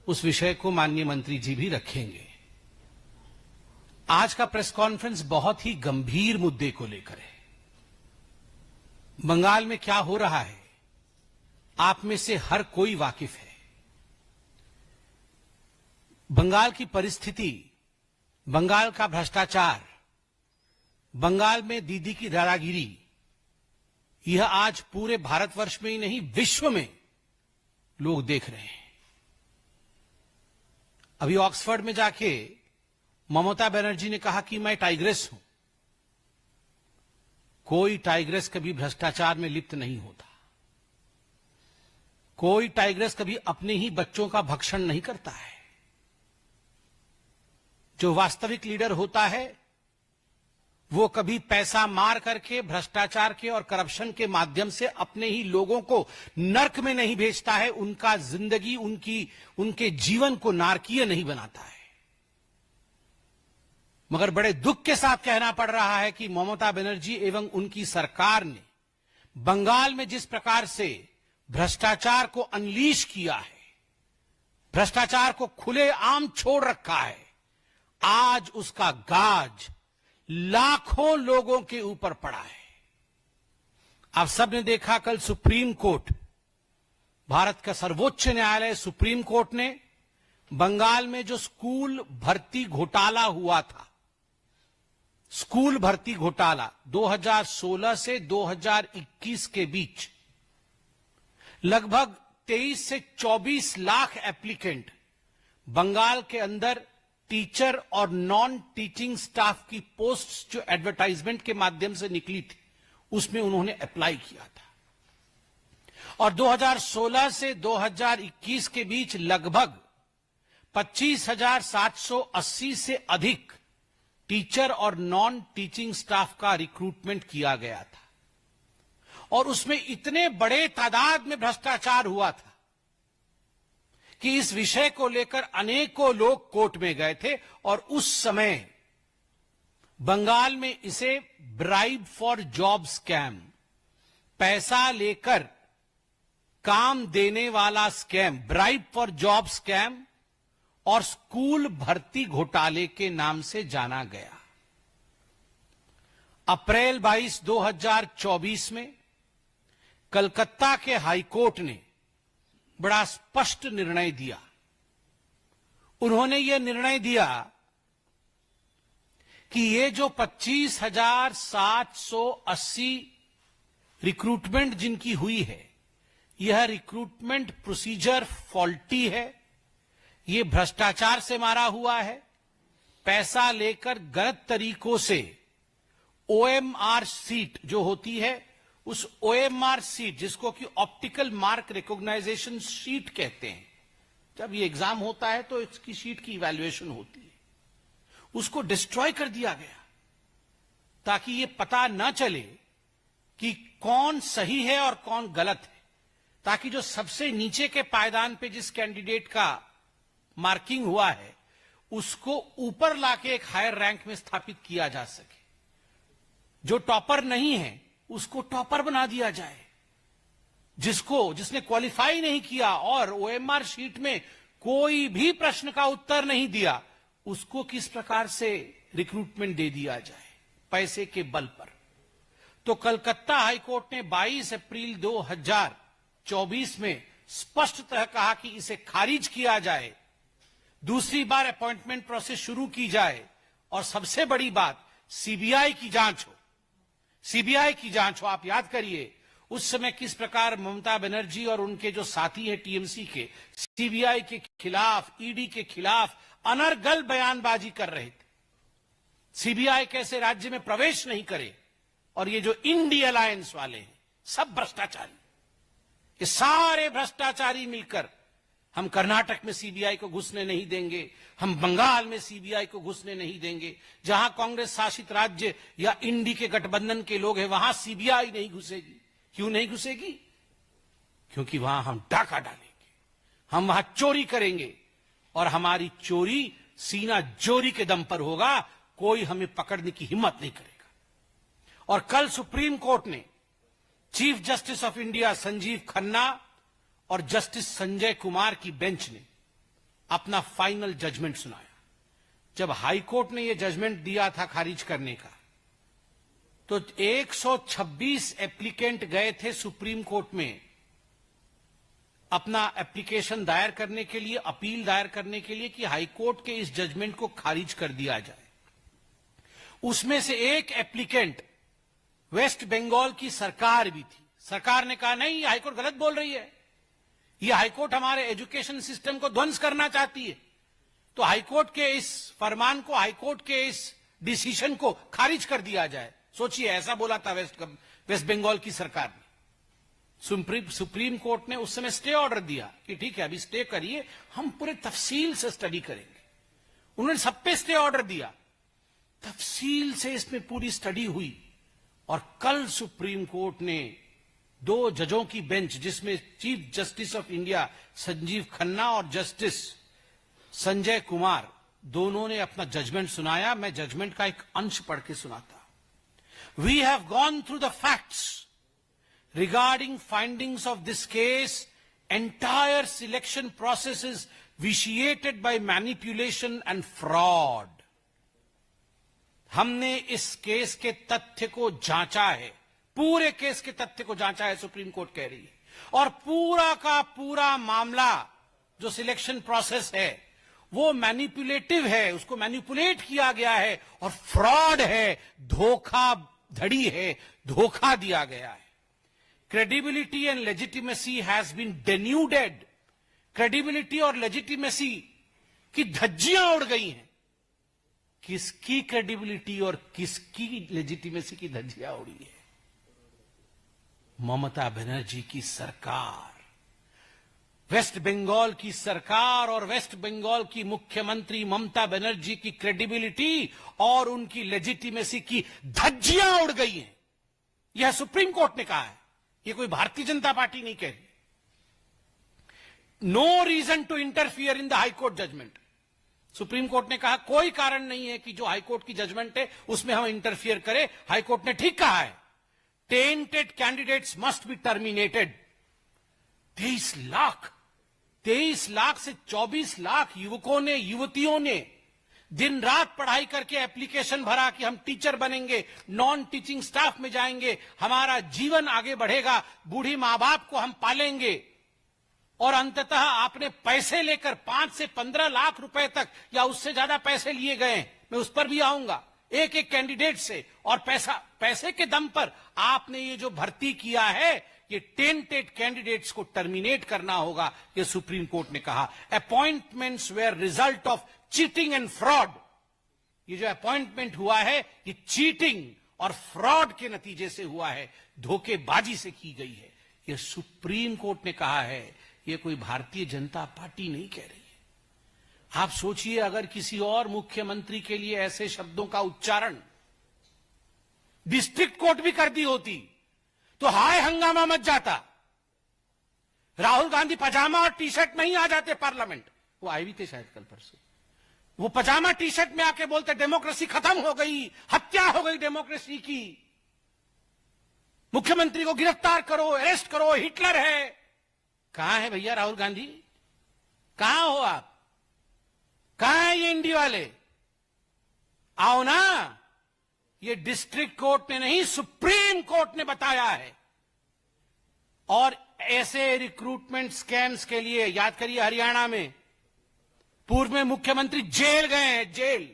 उस विषय को माननीय मंत्री जी भी रखेंगे। आज का प्रेस कॉन्फ्रेंस बहुत ही गंभीर मुद्दे को लेकर है। बंगाल में क्या हो रहा है, आप में से हर कोई वाकिफ है। बंगाल की परिस्थिति, बंगाल का भ्रष्टाचार, बंगाल में दीदी की दादागिरी, यह आज पूरे भारतवर्ष में ही नहीं, विश्व में लोग देख रहे हैं। अभी ऑक्सफोर्ड में जाके ममता बनर्जी ने कहा कि मैं टाइग्रेस हूं। कोई टाइग्रेस कभी भ्रष्टाचार में लिप्त नहीं होता। कोई टाइग्रेस कभी अपने ही बच्चों का भक्षण नहीं करता है। जो वास्तविक लीडर होता है वो कभी पैसा मार करके, भ्रष्टाचार के और करप्शन के माध्यम से अपने ही लोगों को नर्क में नहीं भेजता है, उनका जिंदगी, उनके जीवन को नारकीय नहीं बनाता है। मगर बड़े दुख के साथ कहना पड़ रहा है कि ममता बनर्जी एवं उनकी सरकार ने बंगाल में जिस प्रकार से भ्रष्टाचार को अनलीश किया है, भ्रष्टाचार को खुलेआम छोड़ रखा है, आज उसका गाज लाखों लोगों के ऊपर पड़ा है। आप सबने देखा कल सुप्रीम कोर्ट, भारत का सर्वोच्च न्यायालय सुप्रीम कोर्ट ने बंगाल में जो स्कूल भर्ती घोटाला हुआ था, स्कूल भर्ती घोटाला 2016 से 2021 के बीच लगभग 23 से 24 लाख एप्लीकेंट बंगाल के अंदर टीचर और नॉन टीचिंग स्टाफ की पोस्ट्स जो एडवर्टाइजमेंट के माध्यम से निकली थी, उसमें उन्होंने अप्लाई किया था। और 2016 से 2021 के बीच लगभग 25,780 से अधिक टीचर और नॉन टीचिंग स्टाफ का रिक्रूटमेंट किया गया था। और उसमें इतने बड़े तादाद में भ्रष्टाचार हुआ था कि इस विषय को लेकर अनेकों लोग कोर्ट में गए थे। और उस समय बंगाल में इसे ब्राइब फॉर जॉब स्कैम, पैसा लेकर काम देने वाला scam, bribe for job scam और स्कूल भर्ती घोटाले के नाम से जाना गया। अप्रैल 22, 2024 में कलकत्ता के हाईकोर्ट ने बड़ा स्पष्ट निर्णय दिया। उन्होंने यह निर्णय दिया कि ये जो 25,780 रिक्रूटमेंट जिनकी हुई है, यह रिक्रूटमेंट प्रोसीजर फॉल्टी है, ये भ्रष्टाचार से मारा हुआ है, पैसा लेकर गलत तरीकों से ओएमआर सीट जो होती है, उस ओएमआर सीट जिसको कि ऑप्टिकल मार्क रिकॉग्नाइजेशन शीट कहते हैं, जब ये एग्जाम होता है तो इसकी शीट की इवैल्यूएशन होती है, उसको डिस्ट्रॉय कर दिया गया ताकि ये पता न चले कि कौन सही है और कौन गलत है, ताकि जो सबसे नीचे के पायदान पे जिस कैंडिडेट का मार्किंग हुआ है उसको ऊपर लाके एक हायर रैंक में स्थापित किया जा सके। जो टॉपर नहीं है उसको टॉपर बना दिया जाए, जिसने क्वालिफाई नहीं किया और ओएमआर शीट में कोई भी प्रश्न का उत्तर नहीं दिया, उसको किस प्रकार से रिक्रूटमेंट दे दिया जाए पैसे के बल पर। तो कलकत्ता हाईकोर्ट ने 22 अप्रैल 2024 में स्पष्टतः कहा कि इसे खारिज किया जाए, दूसरी बार अपॉइंटमेंट प्रोसेस शुरू की जाए और सबसे बड़ी बात सीबीआई की जांच हो। सीबीआई की जांच हो। आप याद करिए उस समय किस प्रकार ममता बनर्जी और उनके जो साथी हैं टीएमसी के, सीबीआई के खिलाफ, ईडी के खिलाफ अनर्गल बयानबाजी कर रहे थे। सीबीआई कैसे राज्य में प्रवेश नहीं करे। और ये जो इंडी अलायंस वाले हैं सब भ्रष्टाचारी, ये सारे भ्रष्टाचारी मिलकर हम कर्नाटक में सीबीआई को घुसने नहीं देंगे, हम बंगाल में सीबीआई को घुसने नहीं देंगे, जहां कांग्रेस शासित राज्य या इंडी के गठबंधन के लोग हैं वहां सीबीआई नहीं घुसेगी। क्यों नहीं घुसेगी? क्योंकि वहां हम डाका डालेंगे, हम वहां चोरी करेंगे और हमारी चोरी सीना जोरी के दम पर होगा, कोई हमें पकड़ने की हिम्मत नहीं करेगा। और कल सुप्रीम कोर्ट ने chief justice of India Sanjeev Khanna और जस्टिस संजय कुमार की बेंच ने अपना फाइनल जजमेंट सुनाया। जब हाई कोर्ट ने यह जजमेंट दिया था खारिज करने का, तो 126 एप्लीकेंट गए थे सुप्रीम कोर्ट में अपना एप्लीकेशन दायर करने के लिए, अपील दायर करने के लिए कि हाई कोर्ट के इस जजमेंट को खारिज कर दिया जाए। उसमें से एक एप्लीकेंट वेस्ट बंगाल की सरकार भी थी। सरकार ने कहा नहीं, ये हाईकोर्ट गलत बोल रही है, ये हाईकोर्ट हमारे एजुकेशन सिस्टम को ध्वंस करना चाहती है। तो हाईकोर्ट के इस फरमान को, हाईकोर्ट के इस डिसीजन को खारिज कर दिया जाए। सोचिए, ऐसा बोला था वेस्ट बंगाल की सरकार ने। सुप्रीम कोर्ट ने उस समय स्टे ऑर्डर दिया कि ठीक है, अभी स्टे करिए, हम पूरे तफसील से स्टडी करेंगे। उन्होंने सब पे स्टे ऑर्डर दिया, तफसील से इसमें पूरी स्टडी हुई। और कल सुप्रीम कोर्ट ने 2 जजों की बेंच, जिसमें chief justice of India Sanjeev Khanna और जस्टिस संजय कुमार, दोनों ने अपना जजमेंट सुनाया। मैं जजमेंट का एक अंश पढ़ के सुनाता। We have gone through the facts regarding findings of this case. Entire selection process is vitiated by manipulation and fraud. हमने इस केस के तथ्य को जांचा है, पूरे केस के तथ्य को जांचा है, सुप्रीम कोर्ट कह रही है। और पूरा का पूरा मामला जो सिलेक्शन प्रोसेस है वो मैनिपुलेटिव है, उसको मैनिपुलेट किया गया है और फ्रॉड है, धोखाधड़ी है, धोखा दिया गया है। Credibility and legitimacy has been denuded. Credibility और legitimacy की धज्जियां उड़ गई हैं। किसकी credibility और किसकी legitimacy की धज्जियां उड़ी है? ममता बनर्जी की सरकार, वेस्ट बंगाल की सरकार और वेस्ट बंगाल की मुख्यमंत्री ममता बनर्जी की क्रेडिबिलिटी और उनकी लेजिटिमेसी की धज्जियां उड़ गई हैं। यह सुप्रीम कोर्ट ने कहा है, ये कोई भारतीय जनता पार्टी नहीं कह रही। No reason to interfere in the high court judgment. Supreme court ने कहा कोई कारण नहीं है कि जो हाई कोर्ट की जजमेंट है उसमें हम इंटरफियर करें। हाई कोर्ट ने ठीक कहा है, tainted candidates must be terminated. 23 lakh से 24 लाख युवकों ने, युवतियों ने दिन रात पढ़ाई करके एप्लीकेशन भरा कि हम टीचर बनेंगे, नॉन टीचिंग स्टाफ में जाएंगे, हमारा जीवन आगे बढ़ेगा, बूढ़ी मां बाप को हम पालेंगे। और अंततः आपने पैसे लेकर 5 से 15 लाख रुपए तक या उससे ज्यादा पैसे लिए गए, मैं उस पर भी आऊंगा, एक एक कैंडिडेट से। और पैसे के दम पर आपने ये जो भर्ती किया है, ये टेंटेड कैंडिडेट्स को टर्मिनेट करना होगा, ये सुप्रीम कोर्ट ने कहा। Appointments were result of cheating and fraud. ये जो अपॉइंटमेंट हुआ है ये चीटिंग और फ्रॉड के नतीजे से हुआ है, धोखेबाजी से की गई है। ये सुप्रीम कोर्ट ने कहा है, ये कोई भारतीय जनता पार्टी नहीं कह रही है। आप सोचिए, अगर किसी और मुख्यमंत्री के लिए ऐसे शब्दों का उच्चारण डिस्ट्रिक्ट कोर्ट भी कर दी होती तो हाय हंगामा मच जाता। राहुल गांधी पजामा और टी शर्ट में ही आ जाते पार्लियामेंट। वो आए भी थे शायद कल परसों। वो पजामा टी शर्ट में आके बोलते डेमोक्रेसी खत्म हो गई, हत्या हो गई डेमोक्रेसी की, मुख्यमंत्री को गिरफ्तार करो, अरेस्ट करो, हिटलर है। कहां है भैया राहुल गांधी? कहां हो आप? कहां है ये इंडी वाले? आओ ना। ये डिस्ट्रिक्ट कोर्ट ने नहीं, सुप्रीम कोर्ट ने बताया है। और ऐसे रिक्रूटमेंट स्कैम्स के लिए याद करिए, हरियाणा में पूर्व में मुख्यमंत्री जेल गए हैं, जेल।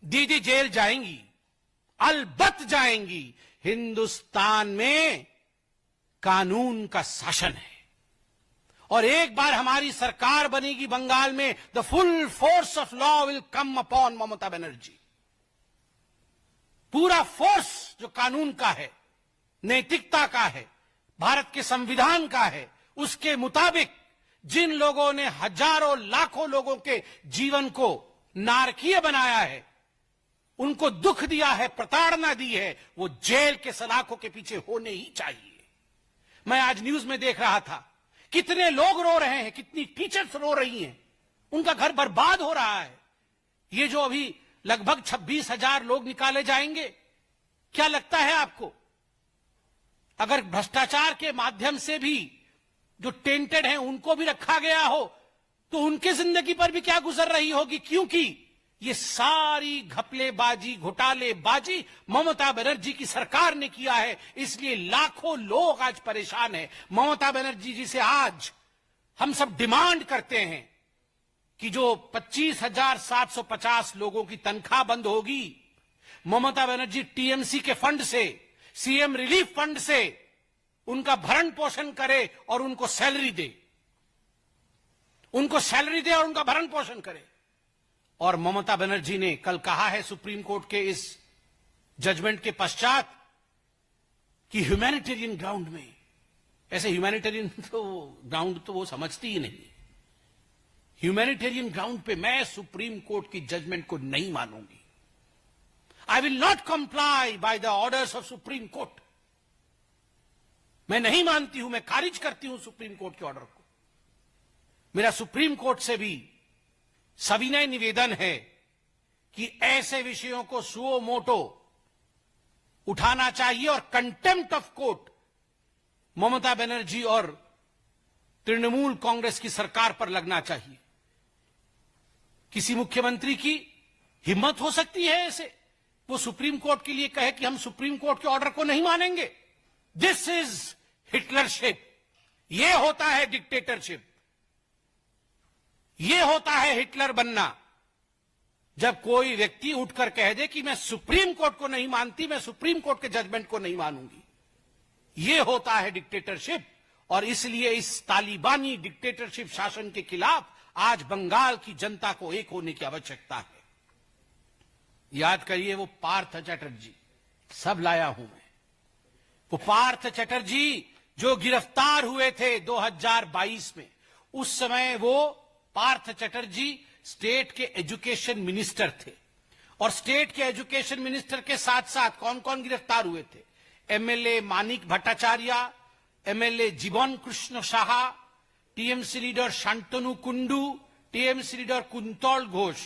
दीदी जेल जाएंगी, अलबत्त जाएंगी। हिंदुस्तान में कानून का शासन है और एक बार हमारी सरकार बनेगी बंगाल में, the full force of law will come upon Mamata Banerjee. पूरा फोर्स जो कानून का है, नैतिकता का है, भारत के संविधान का है, उसके मुताबिक जिन लोगों ने हजारों लाखों लोगों के जीवन को नारकीय बनाया है, उनको दुख दिया है, प्रताड़ना दी है, वो जेल के सलाखों के पीछे होने ही चाहिए। मैं आज न्यूज में देख रहा था, कितने लोग रो रहे हैं, कितनी टीचर्स रो रही हैं, उनका घर बर्बाद हो रहा है। ये जो अभी लगभग 26,000 लोग निकाले जाएंगे, क्या लगता है आपको, अगर भ्रष्टाचार के माध्यम से भी जो टेंटेड हैं उनको भी रखा गया हो, तो उनके जिंदगी पर भी क्या गुजर रही होगी, क्योंकि ये सारी घपलेबाजी घोटालेबाजी ममता बनर्जी की सरकार ने किया है। इसलिए लाखों लोग आज परेशान हैं। ममता बनर्जी जी से आज हम सब डिमांड करते हैं कि जो 25,750 लोगों की तनख्वाह बंद होगी, ममता बनर्जी टीएमसी के फंड से, सीएम रिलीफ फंड से उनका भरण पोषण करे और उनको सैलरी दे, उनको सैलरी दे और उनका भरण पोषण करे। और ममता बनर्जी ने कल कहा है सुप्रीम कोर्ट के इस जजमेंट के पश्चात कि ह्यूमैनिटेरियन ग्राउंड में, ऐसे ह्यूमैनिटेरियन तो ग्राउंड तो वो समझती ही नहीं, ह्यूमैनिटेरियन ग्राउंड पे मैं सुप्रीम कोर्ट की जजमेंट को नहीं मानूंगी। I will not comply by the orders of supreme court. मैं नहीं मानती हूं, मैं खारिज करती हूं सुप्रीम कोर्ट के ऑर्डर को। मेरा सुप्रीम कोर्ट से भी सविनय निवेदन है कि ऐसे विषयों को सुओ मोटो उठाना चाहिए और contempt of court Mamata Banerjee और तृणमूल कांग्रेस की सरकार पर लगना चाहिए। किसी मुख्यमंत्री की हिम्मत हो सकती है ऐसे, वो सुप्रीम कोर्ट के लिए कहे कि हम सुप्रीम कोर्ट के ऑर्डर को नहीं मानेंगे। दिस इज हिटलरशिप, ये होता है डिक्टेटरशिप, ये होता है हिटलर बनना। जब कोई व्यक्ति उठकर कह दे कि मैं सुप्रीम कोर्ट को नहीं मानती, मैं सुप्रीम कोर्ट के जजमेंट को नहीं मानूंगी, ये होता है डिक्टेटरशिप। और इसलिए इस तालिबानी डिक्टेटरशिप शासन के खिलाफ आज बंगाल की जनता को एक होने की आवश्यकता है। याद करिए वो पार्थ चटर्जी, सब लाया हूं मैं, वो पार्थ चटर्जी जो गिरफ्तार हुए थे 2022 में। उस समय वो पार्थ चटर्जी स्टेट के एजुकेशन मिनिस्टर थे, और स्टेट के एजुकेशन मिनिस्टर के साथ साथ कौन कौन गिरफ्तार हुए थे? एमएलए मानिक भट्टाचार्य, एमएलए जीवन Krishna Saha, TMC leader Shantanu Kundu, TMC leader quintal Ghosh,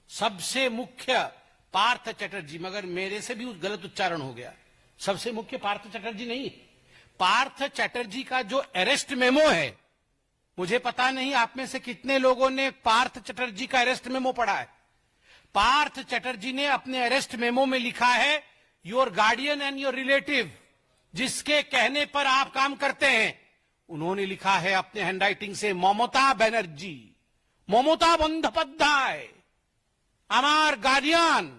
सबसे मुख्य पार्थ चटर्जी। मगर मेरे से भी गलत उच्चारण हो गया, सबसे मुख्य पार्थ चटर्जी नहीं, पार्थ चटर्जी का जो अरेस्ट मेमो है, मुझे पता नहीं आप में से कितने लोगों ने पार्थ चटर्जी का अरेस्ट मेमो पढ़ा है। पार्थ चटर्जी ने अपने अरेस्ट मेमो में लिखा है, your guardian and your relative, जिसके कहने पर आप काम करते हैं, उन्होंने लिखा है अपने हैंडराइटिंग से ममता बनर्जी, ममता बंदोपाध्याय, हमार गार्डियन।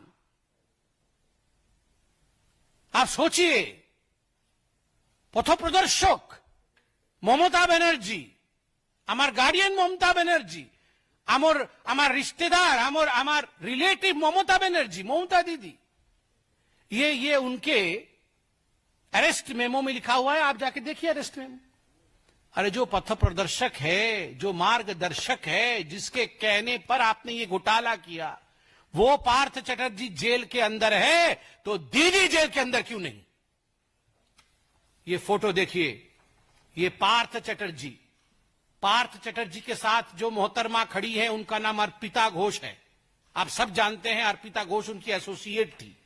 आप सोचिए, पथप्रदर्शक ममता बनर्जी, আমার গার্ডিয়ান মমতা ব্যানার্জি, আমার रिश्तेदार, আমার रिलेटिव ममता बनर्जी, ममता दीदी, ये उनके अरेस्ट मेमो में लिखा हुआ है। आप जाके देखिए अरेस्ट मेमो। अरे जो पथ प्रदर्शक है, जो मार्गदर्शक है, जिसके कहने पर आपने ये घोटाला किया, वो पार्थ चटर्जी जेल के अंदर है, तो दीदी जेल के अंदर क्यों नहीं? ये फोटो देखिए, ये पार्थ चटर्जी, पार्थ चटर्जी के साथ जो मोहतरमा खड़ी है उनका नाम अर्पिता घोष है। आप सब जानते हैं अर्पिता घोष उनकी एसोसिएट थी।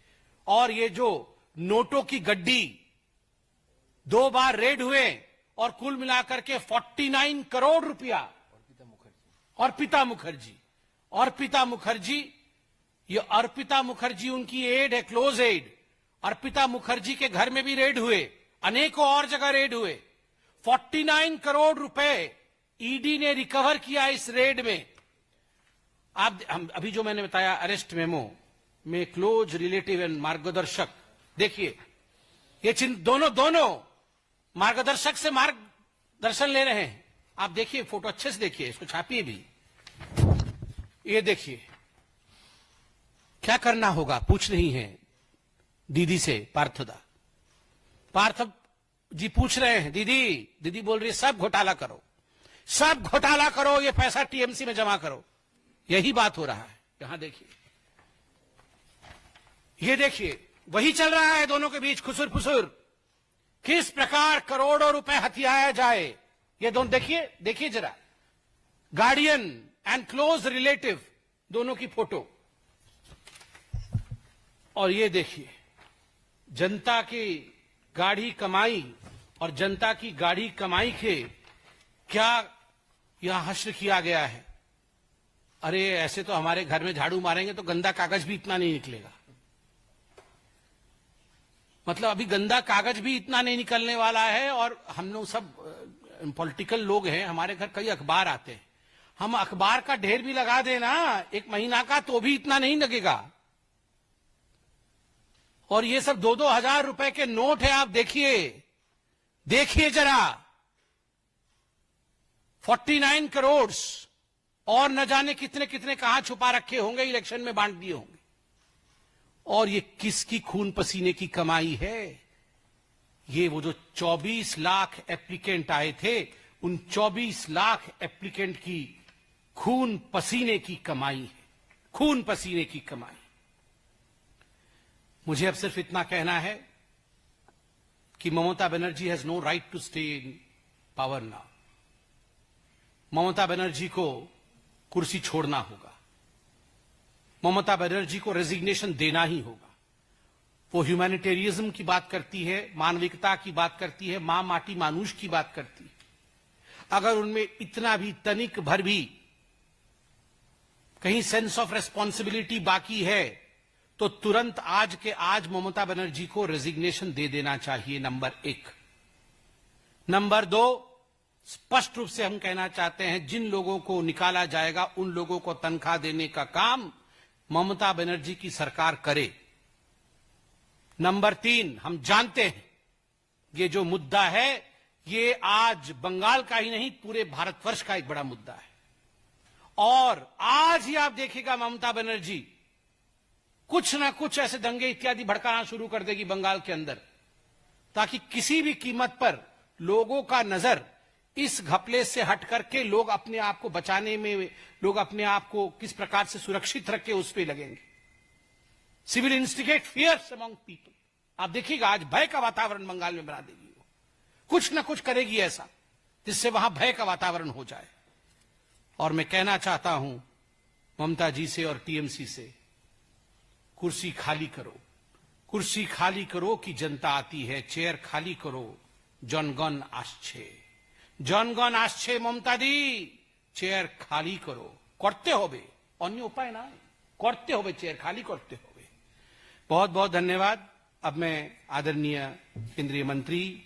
और ये जो नोटों की गड्डी 2 बार रेड हुए और कुल मिलाकर के 49 करोड़ रुपया, अर्पिता मुखर्जी, ये अर्पिता मुखर्जी उनकी एड है, क्लोज एड। अर्पिता मुखर्जी के घर में भी रेड हुए, अनेकों और जगह रेड हुए। 49 करोड़ रुपए ईडी ने रिकवर किया इस रेड में। आप अभी जो मैंने बताया अरेस्ट मेमो में क्लोज रिलेटिव एंड मार्गदर्शक, देखिए ये चिन्ह दोनों मार्गदर्शक से मार्गदर्शन ले रहे हैं। आप देखिए फोटो अच्छे से देखिए, इसको छापिए भी। ये देखिए क्या करना होगा, पूछ रही हैं दीदी से पार्थदा। पार्थ जी पूछ रहे हैं, दीदी बोल रही है सब घोटाला करो, सब घोटाला करो, ये पैसा टीएमसी में जमा करो। यही बात हो रहा है। यहां देखिए, ये देखिए वही चल रहा है दोनों के बीच खुसुर फुसुर, किस प्रकार करोड़ों रुपए हथियाया जाए। ये दोनों देखिए जरा, गार्डियन एंड क्लोज रिलेटिव दोनों की फोटो। और ये देखिए जनता की गाढ़ी कमाई और जनता की गाढ़ी कमाई के क्या यहां हश्र किया गया है। अरे ऐसे तो हमारे घर में झाड़ू मारेंगे तो गंदा कागज भी इतना नहीं निकलेगा। मतलब अभी गंदा कागज भी इतना नहीं निकलने वाला है। और हम लोग सब पॉलिटिकल लोग हैं, हमारे घर कई अखबार आते हैं, हम अखबार का ढेर भी लगा देना 1 महीना का तो भी इतना नहीं लगेगा। और ये सब 2-2 हजार रुपए के नोट है। आप देखिए जरा, 49 करोड़ और न जाने कितने कितने कहां छुपा रखे होंगे, इलेक्शन में बांट दिए होंगे। और ये किसकी खून पसीने की कमाई है? ये वो जो 24 लाख एप्लीकेंट आए थे, उन 24 लाख एप्लीकेंट की खून पसीने की कमाई है, खून पसीने की कमाई। मुझे अब सिर्फ इतना कहना है कि Mamata Banerjee has no right to stay in power now. Mamata Banerjee को कुर्सी छोड़ना होगा। ममता बनर्जी को रेजिग्नेशन देना ही होगा। वो ह्यूमैनिटेरियज्म की बात करती है, मानविकता की बात करती है, मां माटी मानुष की बात करती है। अगर उनमें इतना भी तनिक भर भी कहीं सेंस ऑफ रेस्पॉन्सिबिलिटी बाकी है तो तुरंत आज के आज ममता बनर्जी को रेजिग्नेशन दे देना चाहिए, नंबर 1। नंबर 2, स्पष्ट रूप से हम कहना चाहते हैं, जिन लोगों को निकाला जाएगा उन लोगों को तनख्वाह देने का काम ममता बनर्जी की सरकार करे। नंबर 3, हम जानते हैं ये जो मुद्दा है ये आज बंगाल का ही नहीं पूरे भारतवर्ष का एक बड़ा मुद्दा है। और आज ही आप देखिएगा ममता बनर्जी कुछ ना कुछ ऐसे दंगे इत्यादि भड़काना शुरू कर देगी बंगाल के अंदर, ताकि किसी भी कीमत पर लोगों का नजर इस घपले से हट करके लोग अपने आप को बचाने में, लोग अपने आप को किस प्रकार से सुरक्षित रखे उस पर लगेंगे। Civil instigate fears among people. आप देखिएगा आज भय का वातावरण बंगाल में बना देगी। वो कुछ ना कुछ करेगी ऐसा जिससे वहां भय का वातावरण हो जाए। और मैं कहना चाहता हूं ममता जी से और टीएमसी से, कुर्सी खाली करो, कुर्सी खाली करो कि जनता आती है। चेयर खाली करो, जनगण आसछे, जनगण आसछे। ममता दी चेयर खाली करो, करते होबे, अन्य उपाय ना करते होबे, चेयर खाली करते होबे। बहुत बहुत धन्यवाद। अब मैं आदरणीय केंद्रीय मंत्री,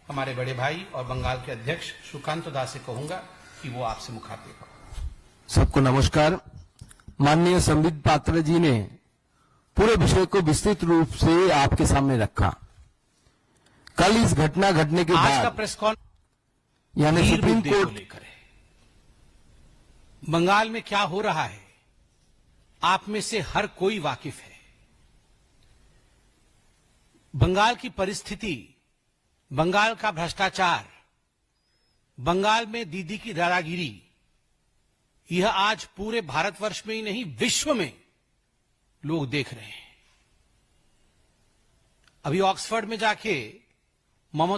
हमारे बड़े भाई और बंगाल के अध्यक्ष सुकांत दास से कहूंगा कि वो आपसे मुखातिब हो। सबको नमस्कार। माननीय संबित पात्रा जी ने पूरे विषय को विस्तृत रूप से आपके सामने रखा। कल इस घटना घटने के आज बाद का प्रेस कॉन्फ्रेंस यानी सुप्रीम को कोर्ट लेकर है। बंगाल में क्या हो रहा है आप में से हर कोई वाकिफ है। बंगाल की परिस्थिति, बंगाल का भ्रष्टाचार, बंगाल में दीदी की दादागिरी, यह आज पूरे भारतवर्ष में ही नहीं विश्व में लोग देख रहे हैं। अभी ऑक्सफोर्ड में जाके ममता